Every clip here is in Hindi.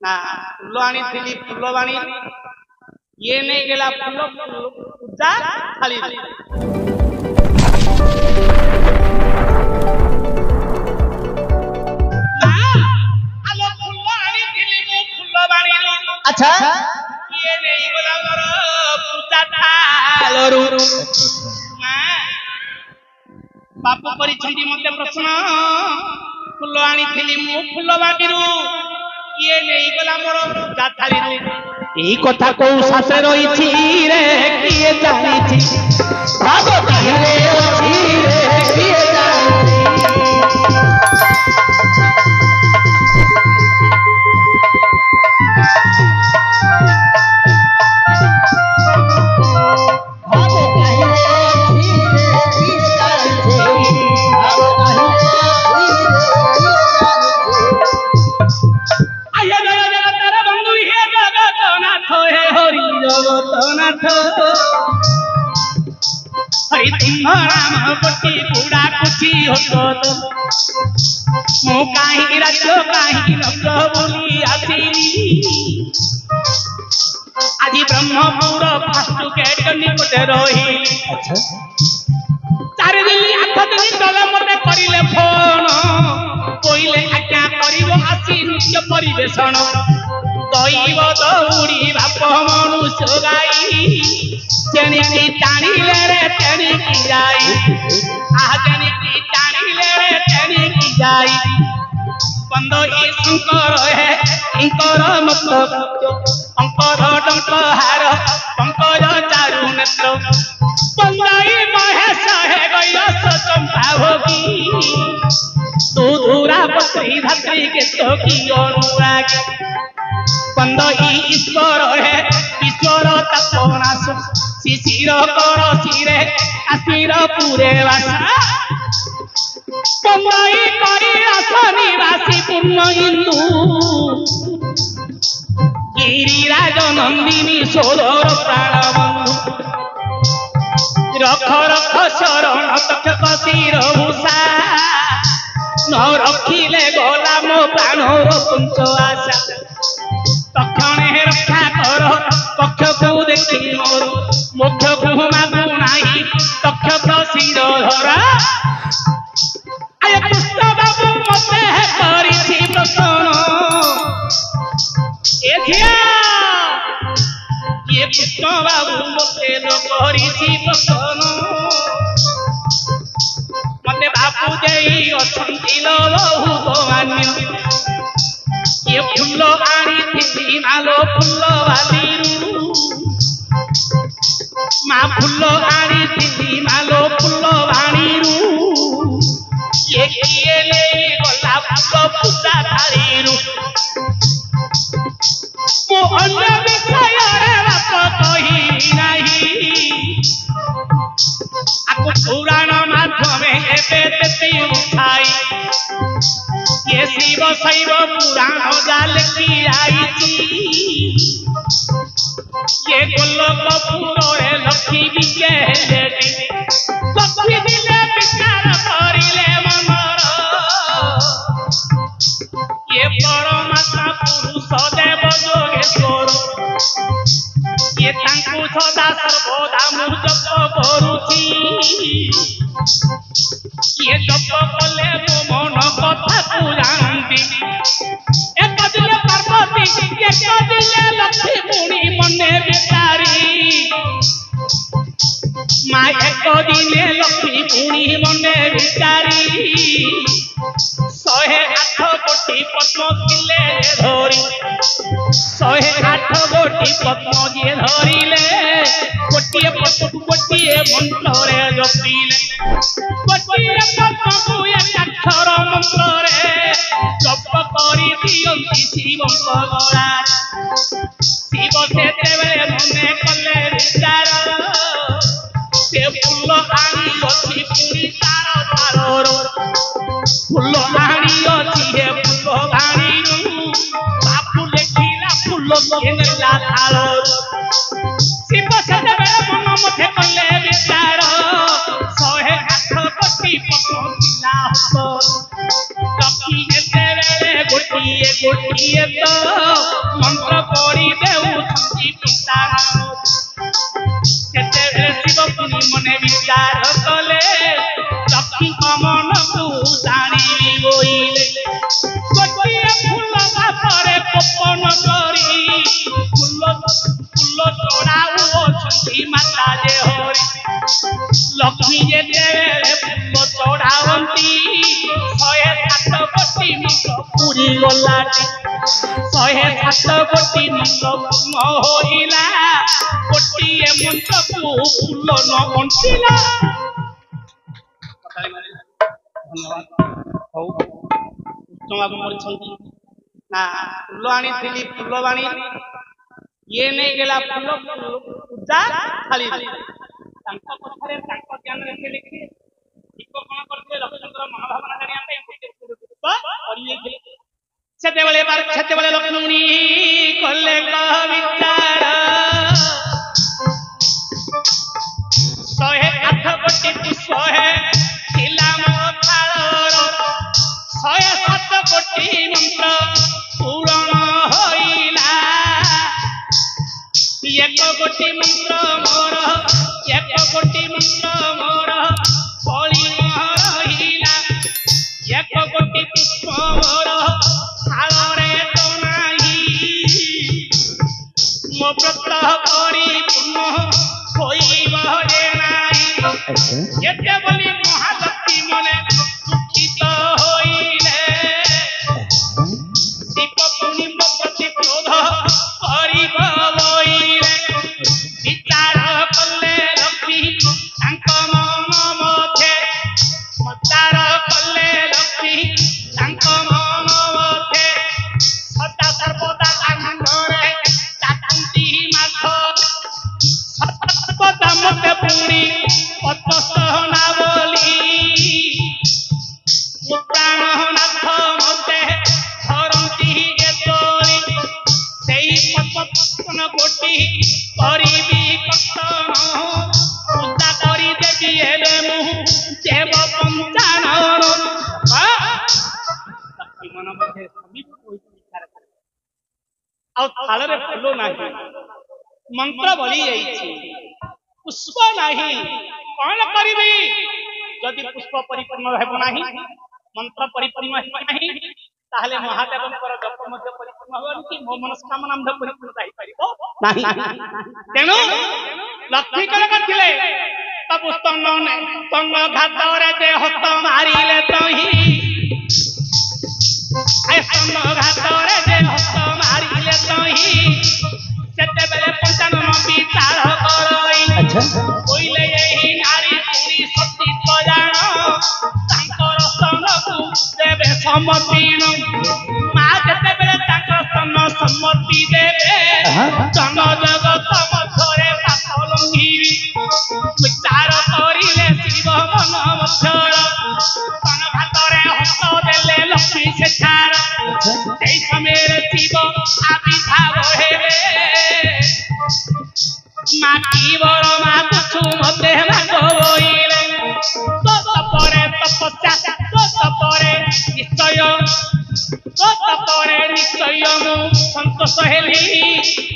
ना फूल आनी थी फूलवाणी ये नहीं गेला फूल पूजा थाली अच्छा ये नहीं गेला मोर पूजा थालरू बापू परिचंदी मते प्रश्न फूल आनी थी मु फूलवाणी ये नहीं गेला मोर पूजा थाली এই কথা কোন শাসে রইছি রে কিয়ে জানিছি ভাব কাহিরে অছি রে কিয়ে জানিছি ভাব কাহিরে অছি রে কিয়ে জানিছি ভাব কাহিরে অছি রে কিয়ে জানিছি আয়া জগতার বন্ধু হে জগতনাথ হে হরি জগতনাথ হরি তুম রাম পটি পুরা কুচি হত মো কাহি রাজ্য কাহি নগ্র বলি আসিলি আজি ব্রহ্মপুর ফাস্ট গেট নিকটে রহি अच्छा চারি দিন আঠ দিন তলে মতে করিলে ফোন কইলে আজ্ঞা করিব আসি নৃত্য পরিবেশন দৈব দৌড়ি বাপ মনুষ্য গাই তেনিকি টানিলে রে তেনিকি যাই আজনিকি টানিলে রে তেনিকি যাই বন্ধ ই শঙ্কর হে শঙ্কর মত অঙ্কর ডঙ্ক হার পঙ্কজ চারু নেত্র বন্দাই মহেশ হে গয়স চম্পা ভোগী দুধুরা পত্রী ধাত্রী কেত কি অনুরাগী বন্ধ ই ঈশ্বর হে ঈশ্বর তপনাশ শিশির কর শিরে কাশ্মীর পুরে বাসা বন্দাই করি রাস নিবাসী পূর্ণ হিন্দু গিরিরাজ নন্দিনী সোদর প্রাণবন্ধু রখ রখ শরণ তক্ষক শির ভূষা ন রখিলে গলা মো প্রাণর কুঞ্চ আশা তক্ষণে রক্ষা কর কক্ষকু দেখি মোর মোক্ষকু মাগু নাই তক্ষক শির ধরা আয় কৃষ্ণ বাবু মতে করিছি প্রশ্ন এ ঝিয়া ये कृष्ण बाबू मते करिछि प्रश्न मते बापू देई अछंती लो बहु मान्य ये फूल आनी थी मालो फूल वालीरू मा फूल आनी थी मालो फूल वाणीरू ये किए ले गला फूल पूजा थालीरू मो अन्य विषय रे बाप कही नहीं आको पुराण माध्यमे एबे तेती उठाई ये शिव शैव पुराण जाल की आईची ये गोलकपुर रे लक्ष्मी विके देवी लक्ष्मी दिले विचार करिले मनर ये परमात्मा पुरुष देव जोगेश्वर ये तांकु सदा सर्वदा मु जप करूची ये जप कले मो मन कथा को जानती एक दिले पार्वती एक दिले लक्ष्मी पुणी मने बिचारी मा एक दिले लक्ष्मी पुणी मने बिचारी 108 कोटी पद्म किले धरी 108 कोटी पद्म जे धरिले कोटिए पद्म कोटिए मंत्र रे जपिले कोटिए पद्म को एक अक्षर मंत्र रे जप करी दियंती शिव गला शिव सेतेबेले मने कले विचार से फूल आनी अछि पुरी तार तार फूल आनी अछि हे फूल आनी बापू लेखिला फूल केनला थाल शिव सेतेबेले मन मथे कले विचार 108 कोटी पद्म किला हत लक्ष्मी सेतेबेले गोटिए गोटिए तो मंत्र पढ़ी देउछंती पुंतान सेतेबेले शिव पुनि मने विचार कले लक्ष्मी मन को जानी बोइले गोटिए फूल पापरे कोपन करी फूल चढ़ाऊ छंती माता जे हरि लक्ष्मी जेतेबेले फूल चढ़ावंती 107 कोटी मंत्र पूरी गलाटी 107 कोटी मंत्र पूर्ण होइला गोटिए मंत्र को फूल न बंटिला धन्यवाद हौ उत्तम बाबू ना फूल आनी थी फूलवाणी ये नहीं गेला फूल पूजा खाली तांको कथारे तांको ज्ञान रे लिखि इको कोन करते लक्ष्मण महाभावना करिया पे और ये सेतेबेले लक्ष्मणी कले का विचार 108 कोटी पुष्प है थिला मो थाळर 107 कोटी मंत्र पूर्ण होइला 1 कोटी मंत्र मोर 1 कोटी मंत्र मोर फली रहिला 1 कोटी पुष्प मोर थाळरे तो नाही मो व्रत परिपूर्ण होइब रे नाही एते बोली महालक्ष्मी मने दुखित होइले दीप पुनि प्रति क्रोध करिब बोइले विचार कले लक्ष्मी तांक मन मथे विचार कले लक्ष्मी तांक मन मथे सदा सर्वदा कांगरे ताकंती माथ सदा मते पुणी पतसहना बोली प्राणनाथ मते धरंती जेतोरी सेई पतन कोटी करिबी कष्टन पूजा करी देवी हेले मु देव पंचानन लक्ष्मी मन मते समीप कोई विचार करे आ थालरे फूल नाही मंत्र बली जाइछि पुष्प नाही कौन करिबी जदि पुष्प परिपूर्ण हेबो नाही मंत्र परिपूर्ण हेबो नाही ताहले महादेवंकर जप मध्य परिपूर्ण होबो कि मो मनस्कामना मध्य परिपूर्ण होई परिबो नाही तेनु लक्ष्मी कले करथिले तब तंग घातरे जे हत मारिले तही आय तंग घातरे जे हत मारिले तही सेतेबेले पंचानन विचार करई अच्छा कोइले एही नारी पुरी सती जान तांकर स्तन को देबे समर्पिण मा सेतेबेले तांकर स्तन समर्पि देबे जन जगत मध्यरे पाप लंघिबी विचार करिले शिव मन मध्यर तन भातरे हस्त देले लक्ष्मी सेठार सेई समय शिव आविर्भाव हेबे माटी बर मा कुछु मते मागो बोइले तो परे तपस्या तो परे निश्चय मु संतोष हेली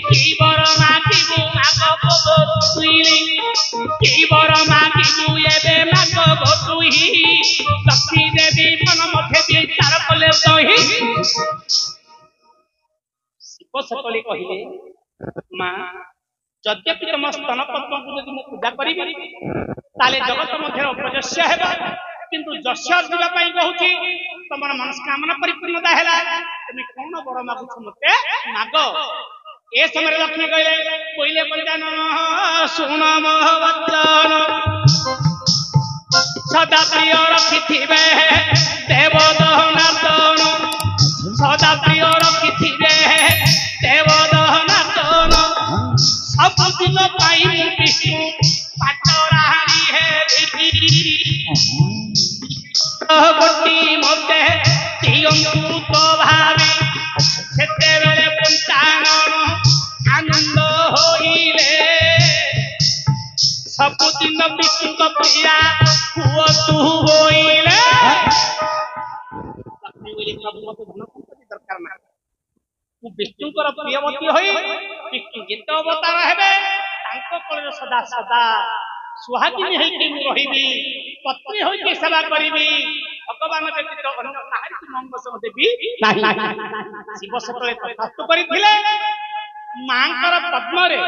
की बर माटी मु मागो बोतुइली की बर माटी मु एबे मागो बोतुइ लक्ष्मी देवी मन मथे विचार कले तही शिव सकली कहिले मां यद्यपि तुम स्तन पद्म को यदि पूजा करी ताले जगत मध्य अपजस्य हेबा किंतु जस्य दिबा पई कहूची तमर मनस्कामना परिपूर्णता हैला तुम कोन बर मागु मते मागो ए समय लक्ष्मी कहले कोइले पंचानन सुन महवचन सदा प्रिय रखिथिबे देव दहनातन सदा प्रिय रखिथिबे देव दहनातन सब दिन पाई विष्णु पाटरानी है गोटी मते दियंतु तो भावे सेतेबेले पंचानन आनंद होइले सब दिन विष्णु को प्रिया हुआ तू होइले लक्ष्मी बोली प्रभु मते धन संपत्ति दरकार ना विष्णुकर प्रियवती होई विष्णु जित अवतार हेबे तांको कोले सदा सदा सुहागिनी होई कि रहिबी पत्नी होई कि सेवा करिबी भगवान व्यतीत अन्य काहारी मंगस देबी नाही शिव सेतले तथास्तु करिथिले मांकर पद्मरे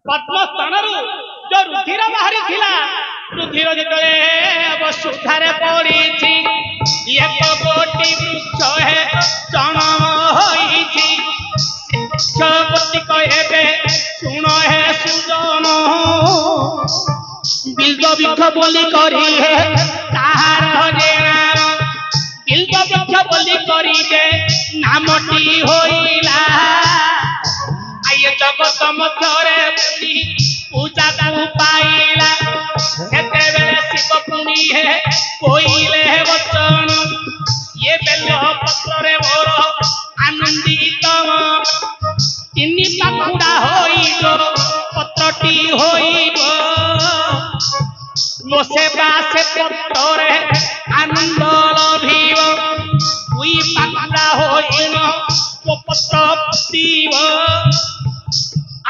पद्म स्तनरु जो रुधिर बाहरी थिला रुधिर जेतले वसुधारे पड़ीछि एक कोटि वृक्ष है जनम होईछि छपति कहबे सुन है सुजन बिल्व वृक्ष बोली करी है ताहार जेना बिल्व वृक्ष बोली करी जे नामटी होइला आये जगत मध्यरे बुली पूजा को पाइला सेते बेले शिव पुनी है कोइले वचन ये बेल पत्र रे मोर आनंदित तिनी पाखुड़ा होइबो पत्रटी होइबो लो सेवा से पत्र रे आनंद लभिबो दुई पाखुड़ा होइनो वो पत्र पीबो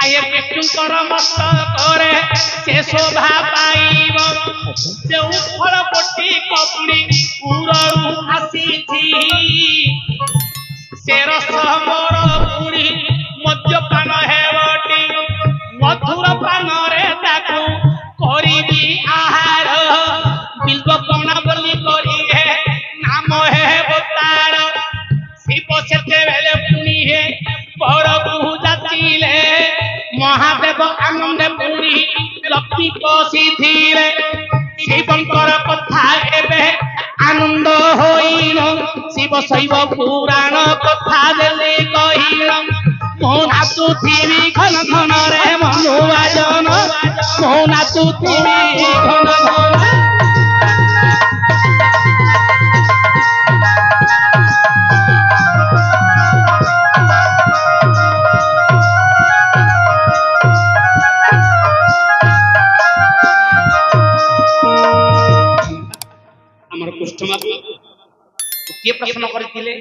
आये विष्णुकर मस्तकरे से शोभा पाइब जे फल कोटी कपुड़ी पुरु आसीछि से रस मोर पुरी मद्यपान हेवटी मधुर पान रे ताकू करिबी आहार बिल्व पणा बोली करी है नाम है बतार शिव सेते बेले पुनी है परबु जातिले महादेव आनंद पुरी लक्ष्मी पसी धीरे शिवंकर कथा एबे आनंद होइल शिव शैव पुराण कथा देले कहिल मोना तुथिबी घन घन रे मनुआ जन मोना तुथिबी घन घन ये प्रश्न करथिले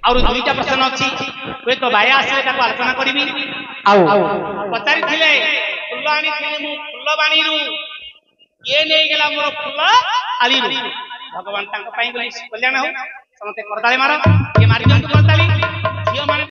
और दुईटा प्रश्न अछि वे तो भाई आसे ताको आलोचना करबी पचारि थिले फुल आनी थिले मु फुलबाणी रु ये नै गेला मोर फुल आली रु भगवान तांको पई कल्याण हो समते करताली मार ये मारी जंतु करताली